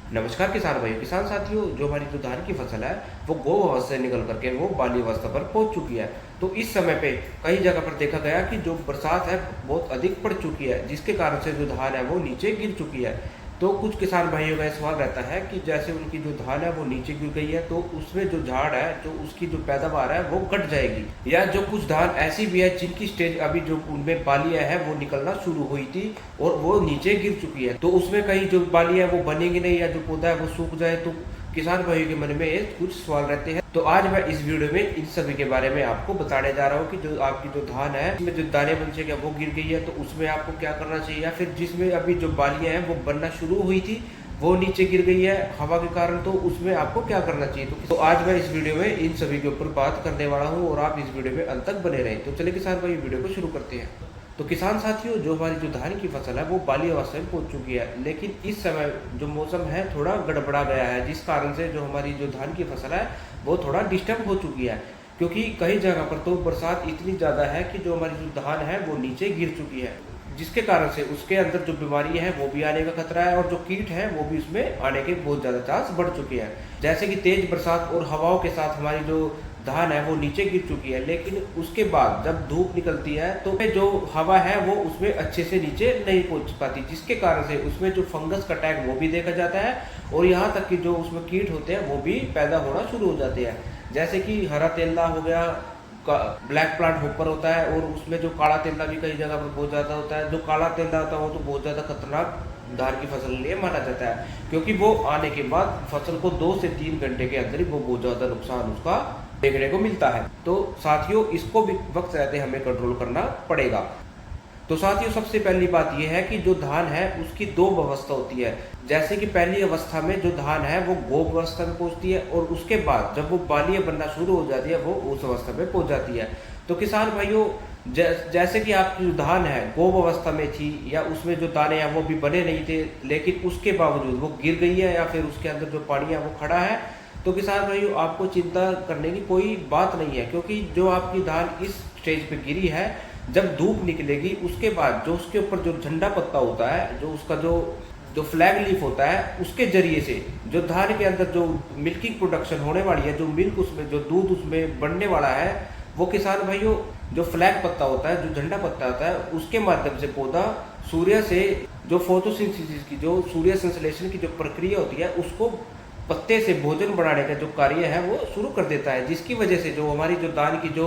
नमस्कार किसान भाइयों, किसान साथियों। जो हमारी जो धान की फसल है वो गोब अवस्था से निकल करके वो बाली अवस्था पर पहुंच चुकी है। तो इस समय पे कई जगह पर देखा गया कि जो बरसात है बहुत अधिक पड़ चुकी है, जिसके कारण से जो धान है वो नीचे गिर चुकी है। तो कुछ किसान भाइयों का ये सवाल रहता है कि जैसे उनकी जो धान है वो नीचे गिर गई है तो उसमें जो झाड़ है, जो उसकी जो पैदावार है वो घट जाएगी, या जो कुछ धान ऐसी भी है जिनकी स्टेज अभी जो उनमें बालियां है वो निकलना शुरू हुई थी और वो नीचे गिर चुकी है, तो उसमें कहीं जो बालियां वो बनेगी नहीं, या जो पौधा है वो सूख जाए। तो किसान भाइयों के मन में ये कुछ सवाल रहते हैं। तो आज मैं इस वीडियो में इन सभी के बारे में आपको बताने जा रहा हूँ कि जो आपकी जो धान है उसमें जो दाने बन से क्या वो गिर गई है तो उसमें आपको क्या करना चाहिए, या फिर जिसमें अभी जो बालियां हैं वो बनना शुरू हुई थी वो नीचे गिर गई है हवा के कारण, तो उसमें आपको क्या करना चाहिए। तो आज मैं इस वीडियो में इन सभी के ऊपर बात करने वाला हूँ और आप इस वीडियो में अंत तक बने रहें। तो चलिए किसान भाई वीडियो को शुरू करते हैं। तो किसान साथियों, जो हमारी जो धान की फसल है वो बाली अवस्था में पहुंच चुकी है, लेकिन इस समय जो मौसम है थोड़ा गड़बड़ा गया है, जिस कारण से जो हमारी जो धान की फसल है वो थोड़ा डिस्टर्ब हो चुकी है। क्योंकि कई जगह पर तो बरसात इतनी ज़्यादा है कि जो हमारी जो धान है वो नीचे गिर चुकी है, जिसके कारण से उसके अंदर जो बीमारी है वो भी आने का खतरा है और जो कीट है वो भी उसमें आने के बहुत ज़्यादा चांस बढ़ चुके हैं। जैसे कि तेज बरसात और हवाओं के साथ हमारी जो धान है वो नीचे गिर चुकी है, लेकिन उसके बाद जब धूप निकलती है तो जो हवा है वो उसमें अच्छे से नीचे नहीं पहुंच पाती, जिसके कारण से उसमें जो फंगस का अटैक वो भी देखा जाता है और यहाँ तक कि जो उसमें कीट होते हैं वो भी पैदा होना शुरू हो जाते हैं। जैसे कि हरा तेला हो गया, ब्लैक प्लांट होपर होता है, और उसमें जो काला तेला भी कई जगह पर बहुत ज़्यादा होता है। जो काला तेला होता है वो तो बहुत ज़्यादा खतरनाक धान की फसल के लिए माना जाता है, क्योंकि वो आने के बाद फसल को 2 से 3 घंटे के अंदर ही वो बहुत ज़्यादा नुकसान उसका देखने को मिलता है। तो साथियों, इसको भी वक्त रहते हमें कंट्रोल करना पड़ेगा। तो साथियों, सबसे पहली बात यह है कि जो धान है उसकी 2 अवस्था होती है। जैसे कि पहली अवस्था में जो धान है वो गोब अवस्था में पहुंचती है और उसके बाद जब वो बालियां बनना शुरू हो जाती है वो उस अवस्था में पहुंच जाती है। तो किसान भाइयों, जैसे कि आपकी जो धान है गोब अवस्था में थी या उसमें जो दाने हैं वो भी बने नहीं थे, लेकिन उसके बावजूद वो गिर गई है या फिर उसके अंदर जो पानी है वो खड़ा है, तो किसान भाइयों आपको चिंता करने की कोई बात नहीं है, क्योंकि जो आपकी धान इस स्टेज पे गिरी है, जब धूप निकलेगी उसके बाद जो उसके ऊपर जो झंडा पत्ता होता है, जो उसका जो जो फ्लैग लीफ होता है, उसके जरिए से जो धान के अंदर जो मिल्किंग प्रोडक्शन होने वाली है, जो मिल्क उसमें जो दूध उसमें बनने वाला है, वो किसान भाइयों जो फ्लैग पत्ता होता है, जो झंडा पत्ता होता है, उसके माध्यम से पौधा सूर्य से जो फोटोसिंथेसिस की जो सूर्य संश्लेषण की जो प्रक्रिया होती है उसको पत्ते से भोजन बनाने का जो कार्य है वो शुरू कर देता है, जिसकी वजह से जो हमारी जो दान की जो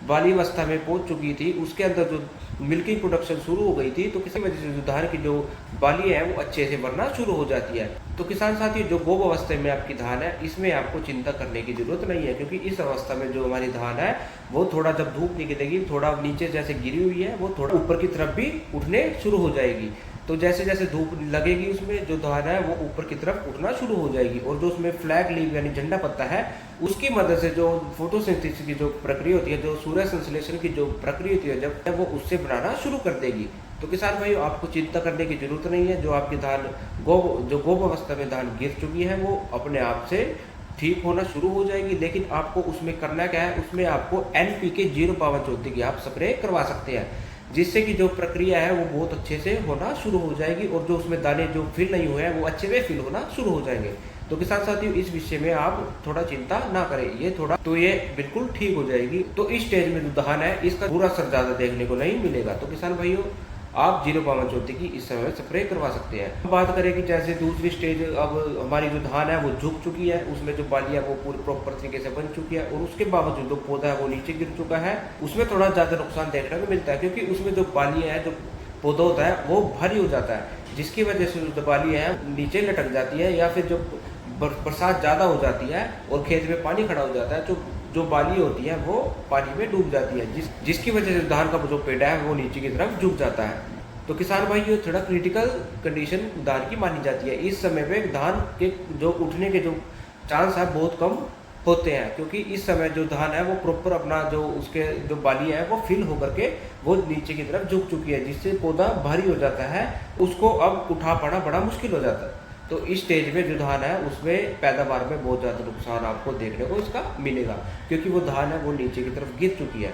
बाली अवस्था में पहुंच चुकी थी उसके अंदर जो मिल्किंग प्रोडक्शन शुरू हो गई थी, तो किसी वजह से जो धान की जो बाली है वो अच्छे से बनना शुरू हो जाती है। तो किसान साथियों, जो गोब अवस्था में आपकी धान है इसमें आपको चिंता करने की जरूरत नहीं है, क्योंकि इस अवस्था में जो हमारी धान है वो थोड़ा जब धूप निकलेगी थोड़ा नीचे जैसे गिरी हुई है वो थोड़ा ऊपर की तरफ भी उठने शुरू हो जाएगी। तो जैसे जैसे धूप लगेगी उसमें जो धान है वो ऊपर की तरफ उठना शुरू हो जाएगी, और जो उसमें फ्लैग लीफ यानी झंडा पत्ता है उसकी मदद से जो फोटोसिंथेसिस की जो प्रक्रिया होती है, जो सूर्य संश्लेषण की जो प्रक्रिया होती है, जब वो उससे बनाना शुरू कर देगी। तो किसान भाइयों आपको चिंता करने की जरूरत नहीं है। जो आपकी धान गोब अवस्था में धान गिर चुकी है वो अपने आप से ठीक होना शुरू हो जाएगी, लेकिन आपको उसमें करना क्या है, उसमें आपको NPK 052 की आप स्प्रे करवा सकते हैं, जिससे कि जो प्रक्रिया है वो बहुत अच्छे से होना शुरू हो जाएगी और जो उसमें दाने जो फिल नहीं हुए हैं वो अच्छे से फिल होना शुरू हो जाएंगे। तो किसान साथियों, इस विषय में आप थोड़ा चिंता ना करें, ये बिल्कुल ठीक हो जाएगी। तो इस स्टेज में जो धान है इसका पूरा असर ज्यादा देखने को नहीं मिलेगा। तो किसान भाइयों, आप 052 की इस समय स्प्रे करवा सकते हैं। हम बात करें कि जैसे दूसरी स्टेज, अब हमारी जो धान है वो झुक चुकी है, उसमें जो बालियां वो पूरी प्रॉपर तरीके से बन चुकी है और उसके बावजूद जो पौधा है वो नीचे गिर चुका है, उसमें थोड़ा ज्यादा नुकसान देखने को मिलता है, क्योंकि उसमें जो बालियां है, जो पौधा होता है वो भारी हो जाता है, जिसकी वजह से जो बालियां है नीचे लटक जाती है, या फिर जो बरसात ज्यादा हो जाती है और खेत में पानी खड़ा हो जाता है, जो बाली होती है वो पानी में डूब जाती है, जिसकी वजह से धान का जो पेड़ा है वो नीचे की तरफ झुक जाता है। तो किसान भाई, ये थोड़ा क्रिटिकल कंडीशन धान की मानी जाती है। इस समय पे धान के जो उठने के जो चांस है बहुत कम होते हैं, क्योंकि इस समय जो धान है वो प्रॉपर अपना जो उसके जो बाली है वो फिल होकर के वो नीचे की तरफ झुक चुकी है, जिससे पौधा भारी हो जाता है, उसको अब उठा पाना बड़ा मुश्किल हो जाता है। तो इस स्टेज में जो धान है उसमें पैदावार में बहुत ज़्यादा नुकसान आपको देखने को इसका मिलेगा, क्योंकि वो धान है वो नीचे की तरफ गिर चुकी है।